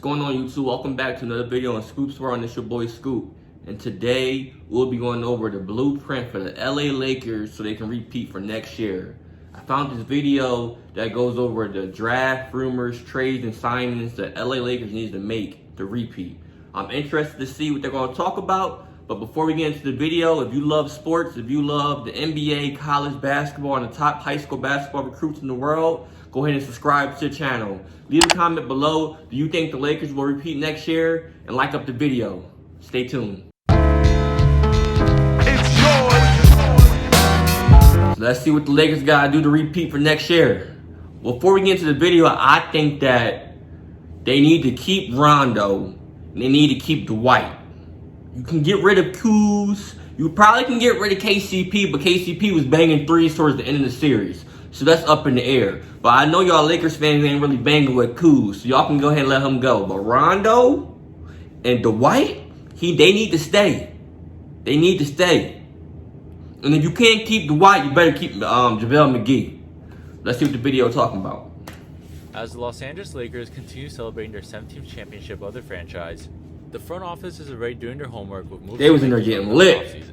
going on, YouTube? Welcome back to another video on Scoops World, and it's your boy Scoop. And today we'll be going over the blueprint for the LA Lakers so they can repeat for next year. I found this video that goes over the draft, rumors, trades, and signings that LA Lakers needs to make to repeat. I'm interested to see what they're going to talk about. But before we get into the video, if you love sports, if you love the NBA, college basketball, and the top high school basketball recruits in the world, go ahead and subscribe to the channel. Leave a comment below. Do you think the Lakers will repeat next year? And like up the video. Stay tuned. It's yours. So let's see what the Lakers got to do to repeat for next year. Before we get into the video, I think that they need to keep Rondo. And they need to keep Dwight. You can get rid of Kuz. You probably can get rid of KCP, but KCP was banging threes towards the end of the series. So that's up in the air. But I know y'all Lakers fans ain't really banging with Kuz, so y'all can go ahead and let him go. But Rondo and Dwight, they need to stay. They need to stay. And if you can't keep Dwight, you better keep JaVale McGee. Let's see what the video is talking about. As the Los Angeles Lakers continue celebrating their 17th championship of their franchise, the front office is already doing their homework with moves. They was in there getting lit.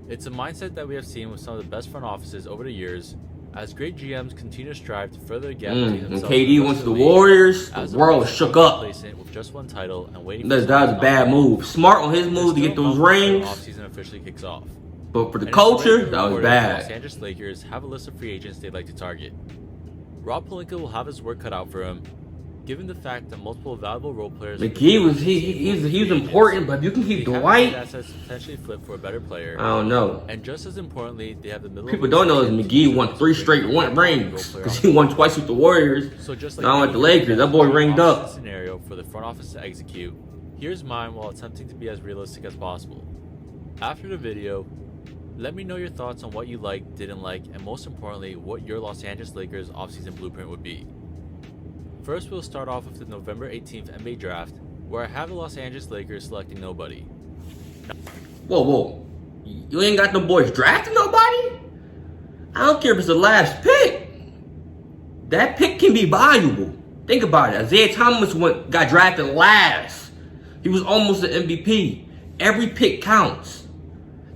It's a mindset that we have seen with some of the best front offices over the years, as great GMs continue to strive to further the gap between When themselves. KD went to the Warriors, the world shook up. With just one title and waiting that was a bad move. Smart on his move to get those rings. Offseason officially kicks off. But for the culture, that was The Los bad. Angeles Lakers have a list of free agents they'd like to target. Rob Pelinka will have his work cut out for him, given the fact that multiple valuable role players. McGee was he's important, but if you can keep Dwight, assets potentially flip for a better player. I don't know. And just as importantly, they have the middle. People don't know is McGee won 3 straight rings because he won twice with the Warriors. So just like now with the Lakers, that boy ringed up. Scenario for the front office to execute. Here's mine while attempting to be as realistic as possible. After the video, let me know your thoughts on what you liked, didn't like, and most importantly, what your Los Angeles Lakers offseason blueprint would be. First, we'll start off with the November 18th NBA draft, where I have the Los Angeles Lakers selecting nobody. Whoa. You ain't got no boys drafting nobody? I don't care if it's the last pick. That pick can be valuable. Think about it. Isaiah Thomas got drafted last. He was almost an MVP. Every pick counts.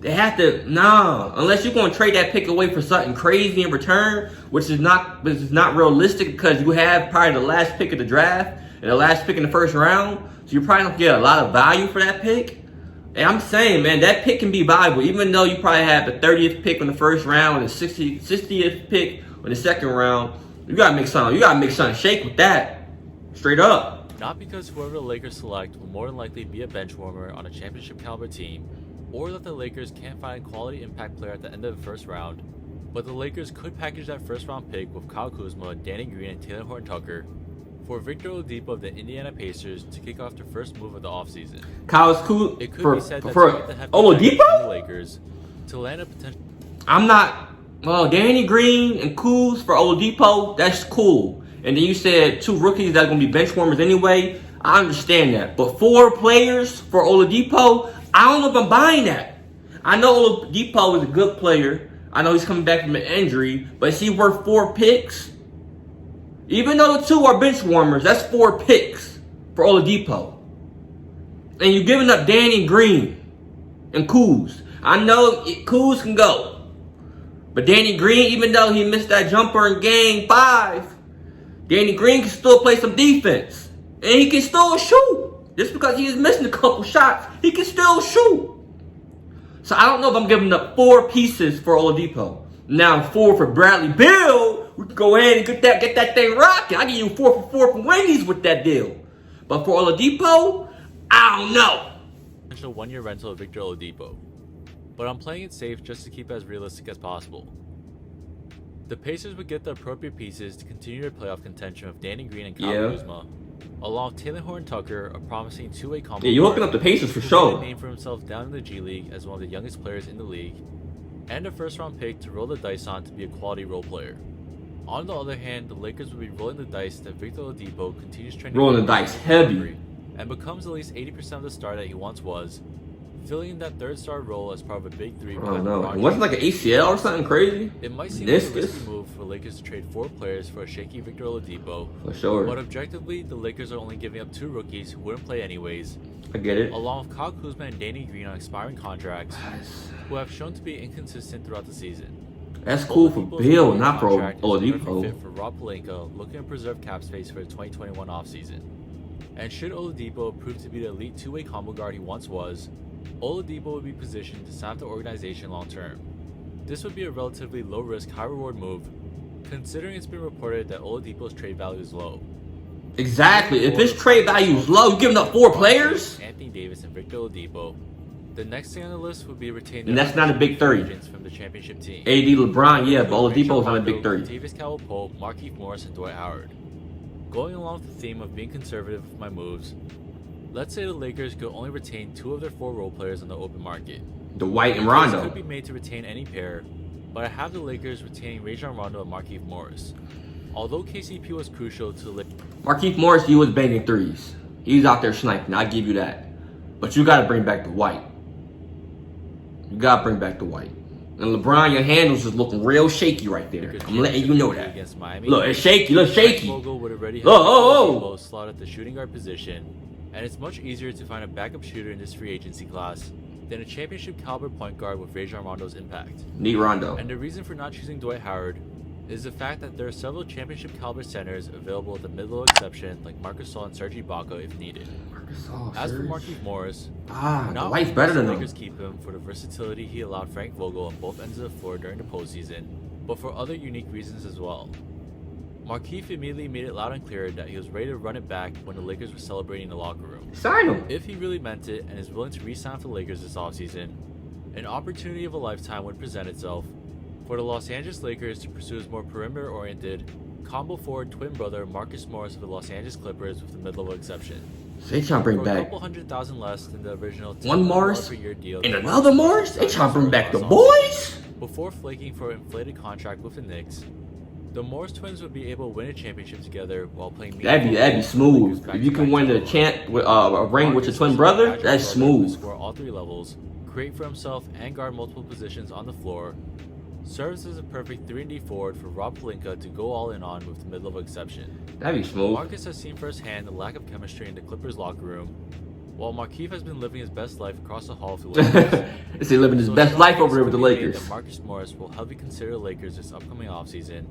They have to, unless you're going to trade that pick away for something crazy in return, which is not realistic because you have probably the last pick of the draft and the last pick in the first round. So you're probably going to get a lot of value for that pick. And I'm saying, man, that pick can be valuable, even though you probably have the 30th pick in the first round and the 60th pick in the second round. You got to make something shake with that. Straight up. Not because whoever the Lakers select will more than likely be a bench warmer on a championship caliber team, or that the Lakers can't find a quality impact player at the end of the first round, but the Lakers could package that first round pick with Kyle Kuzma, Danny Green, and Taylor Horton-Tucker for Victor Oladipo of the Indiana Pacers to kick off their first move of the offseason. Kyle's cool. It could be said that for the Oladipo? Lakers to land a potential. Danny Green and Kuz for Oladipo, that's cool. And then you said 2 rookies that are going to be bench warmers anyway. I understand that. But 4 players for Oladipo, I don't know if I'm buying that. I know Oladipo is a good player. I know he's coming back from an injury. But is he worth 4 picks? Even though the 2 are bench warmers, that's 4 picks for Oladipo. And you're giving up Danny Green and Kuz. I know Kuz can go. But Danny Green, even though he missed that jumper in game 5, Danny Green can still play some defense. And he can still shoot. Just because he is missing a couple shots, he can still shoot. So I don't know if I'm giving up 4 pieces for Oladipo. Now 4 for Bradley Beal, we can go ahead and get that thing rocking. I give you 4 for 4 from Wendy's with that deal. But for Oladipo, I don't know. Potential 1-year rental of Victor Oladipo. But I'm playing it safe just to keep it as realistic as possible. The Pacers would get the appropriate pieces to continue their playoff contention of Danny Green and Kyle Kuzma, along with Taylor Horton-Tucker, a promising 2-way combo. Yeah, you're hooking up the Pacers for sure. Name for himself down in the G League as one of the youngest players in the league, and a first-round pick to roll the dice on to be a quality role player. On the other hand, the Lakers would be rolling the dice that Victor Oladipo continues trending rolling the dice heavy and becomes at least 80% of the star that he once was, filling in that third star role as part of a big three. I don't know. LeBron It wasn't like an James. ACL or something crazy. It might seem like a Discus. risky move for the Lakers to trade 4 players for a shaky Victor Oladipo, For sure. but objectively, the Lakers are only giving up 2 rookies who wouldn't play anyways, I get it. along with Kyle Kuzma and Danny Green on expiring contracts, who have shown to be inconsistent throughout the season. That's cool for Oladipo's Bill, rookie not for contract is a perfect Oladipo. fit for Rob Pelinka, looking to preserve cap space for the 2021 offseason. And should Oladipo prove to be the elite two-way combo guard he once was, Oladipo would be positioned to sign with the organization long term. This would be a relatively low-risk, high-reward move, considering it's been reported that Oladipo's trade value is low. Exactly. If his trade value is low, you giving up 4 players? Anthony Davis and Victor Oladipo. The next thing on the list would be retaining And that's not a big 3. agents from the championship team. AD, LeBron, yeah, but Oladipo's not a big 3. Davis, Caldwell Pope, Markieff Morris, and Dwight Howard. Going along with the theme of being conservative with my moves, let's say the Lakers could only retain 2 of their 4 role players on the open market. Dwight and This Rondo. could be made to retain any pair, but I have the Lakers retaining Rajon Rondo and Markieff Morris. Although KCP was crucial to the Lakers, Markieff Morris, he was banging 3s. He was out there sniping. I give you that. But you got to bring back Dwight. You got to bring back Dwight. And LeBron, your handles is looking real shaky right there. I'm letting you know that. Against Miami, Look, it's shaky. Look, shaky. Vogel would already have Oh. slot at the shooting guard position, and it's much easier to find a backup shooter in this free agency class than a championship caliber point guard with Rajon Rondo's impact. Need Rondo. And the reason for not choosing Dwight Howard is the fact that there are several championship caliber centers available at the mid-low exception, like Marcus Gasol and Serge Ibaka if needed. As for Markieff Morris, not Dwight's only better must the than Lakers him. keep him for the versatility he allowed Frank Vogel on both ends of the floor during the postseason, but for other unique reasons as well. Markieff immediately made it loud and clear that he was ready to run it back when the Lakers were celebrating in the locker room. Sign him. If he really meant it and is willing to re-sign for the Lakers this offseason, an opportunity of a lifetime would present itself for the Los Angeles Lakers to pursue his more perimeter-oriented, combo forward twin brother Marcus Morris of the Los Angeles Clippers with the mid-level exception. So they trying to bring For a back couple $100,000 less than the original one $10 Morris per year deal and that another Morris? They trying to bring back the boys? Before flaking for an inflated contract with the Knicks, the Morris twins would be able to win a championship together while playing. That'd be smooth. If you can win the a ring with your twin brother, that's smooth. Score all 3 levels, create for himself and guard multiple positions on the floor. Serves as a perfect 3-and-D forward for Rob Pelinka to go all in on with the mid-level exception. That'd be smooth. Marcus has seen firsthand the lack of chemistry in the Clippers locker room, while Markieff has been living his best life across the hall with the Lakers. Is he living his So best strong life over case there with the could be made Lakers? that Marcus Morris will heavily consider the Lakers this upcoming offseason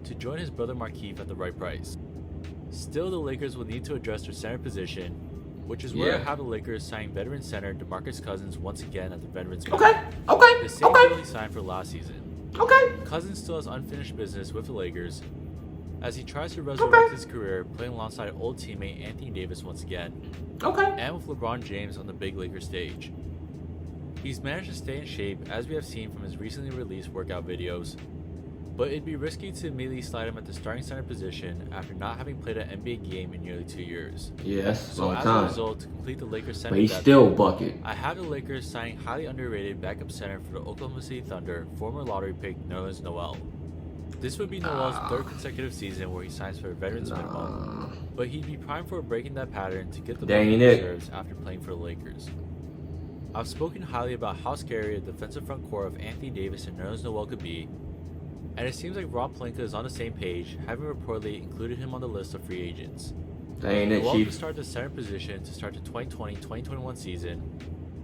to join his brother Markieff at the right price. Still, the Lakers will need to address their center position, which is where I have the Lakers signing veteran center DeMarcus Cousins once again at the veterans minimum. The same deal he signed for last season. Cousins still has unfinished business with the Lakers as he tries to resurrect his career playing alongside old teammate Anthony Davis once again, and with LeBron James on the big Lakers stage. He's managed to stay in shape as we have seen from his recently released workout videos, but it'd be risky to immediately slide him at the starting center position after not having played an NBA game in nearly 2 years. Yes, So long as a time. result, to complete the Lakers center But he's depth, still bucket. I have the Lakers signing highly underrated backup center for the Oklahoma City Thunder, former lottery pick Nerlens Noel. This would be Noel's 3rd consecutive season where he signs for a veterans minimum, but he'd be primed for breaking that pattern to get the Dang money he it. deserves after playing for the Lakers. I've spoken highly about how scary a defensive front core of Anthony Davis and Nerlens Noel could be, and it seems like Rob Pelinka is on the same page, having reportedly included him on the list of free agents. Dang it, Noel could Chief. start the center position to start the 2020-2021 season,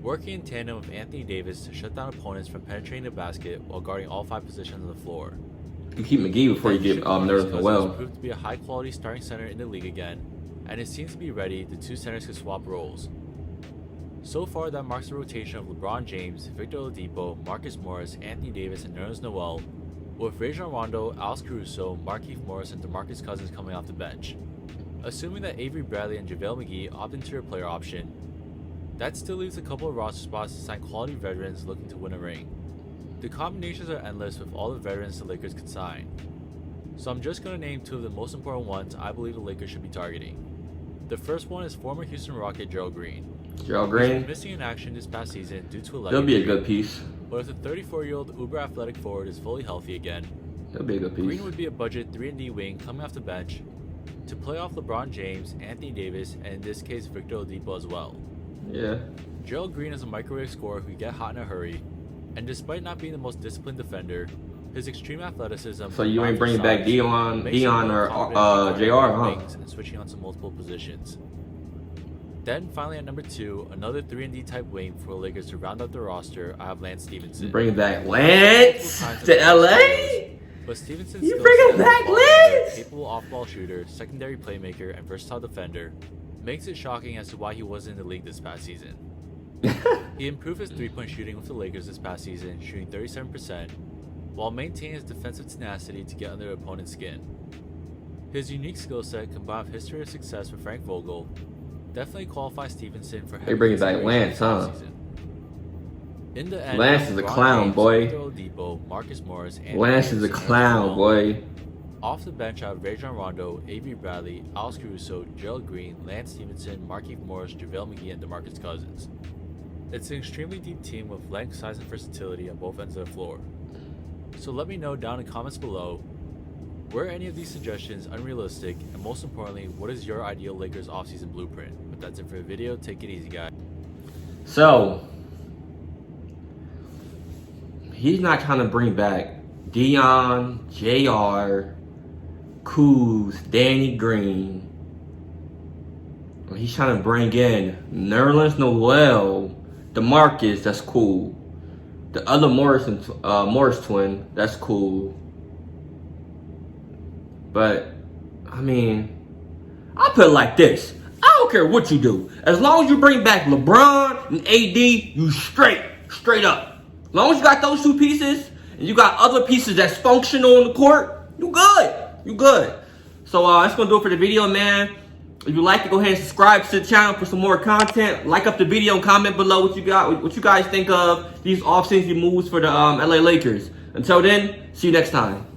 working in tandem with Anthony Davis to shut down opponents from penetrating the basket while guarding all 5 positions on the floor. You keep McGee before you get Nerlens Noel. Proved to be a high-quality starting center in the league again, and it seems to be ready. The 2 centers could swap roles. So far, that marks the rotation of LeBron James, Victor Oladipo, Marcus Morris, Anthony Davis, and Nerlens Noel, with Rajon Rondo, Alex Caruso, Markieff Morris, and DeMarcus Cousins coming off the bench. Assuming that Avery Bradley and JaVale McGee opt into their player option, that still leaves a couple of roster spots to sign quality veterans looking to win a ring. The combinations are endless with all the veterans the Lakers could sign, so I'm just going to name 2 of the most important ones I believe the Lakers should be targeting. The first one is former Houston Rocket Gerald Green. Gerald He's been Green, missing in action this past season due to a leg he'll be a injury, good piece. but if the 34-year-old uber athletic forward is fully healthy again, He'll be a good piece. Green would be a budget 3-and-D wing coming off the bench to play off LeBron James, Anthony Davis, and in this case Victor Oladipo as well. Yeah. Gerald Green is a microwave scorer who can get hot in a hurry, and despite not being the most disciplined defender, his extreme athleticism. So you ain't bringing back Dion or JR, huh? And switching onto multiple positions. Then finally at number 2, another 3-and-D type wing for the Lakers to round out the roster. I have Lance Stevenson. You bringing back Lance to LA? But Stevenson's you bringing back Lance? Capable off-ball shooter, secondary playmaker, and versatile defender makes it shocking as to why he wasn't in the league this past season. He improved his 3-point shooting with the Lakers this past season, shooting 37%, while maintaining his defensive tenacity to get under the opponent's skin. His unique skill set, combined with history of success with Frank Vogel, definitely qualifies Stevenson for they bringing back Lance, huh? In the end, Lance is a clown, boy. Oladipo, Marcus Morris, and Lance is a clown, boy. Off the bench, I have Rajon Rondo, Avery Bradley, Alex Caruso, Gerald Green, Lance Stevenson, Markieff Morris, JaVale McGee, and DeMarcus Cousins. It's an extremely deep team with length, size, and versatility on both ends of the floor. So let me know down in the comments below, were any of these suggestions unrealistic, and most importantly, what is your ideal Lakers offseason blueprint? But that's it for the video. Take it easy, guys. So, he's not trying to bring back Dion, JR, Kuz, Danny Green. He's trying to bring in Nerlens Noel, DeMarcus, that's cool. The other Morris twin, that's cool. But, I mean, I'll put it like this. I don't care what you do. As long as you bring back LeBron and AD, you straight up. As long as you got those two pieces, and you got other pieces that's functional on the court, you good. You good. So that's going to do it for the video, man. If you like it, go ahead and subscribe to the channel for some more content. Like up the video and comment below what you guys think of these off-season moves for the LA Lakers. Until then, see you next time.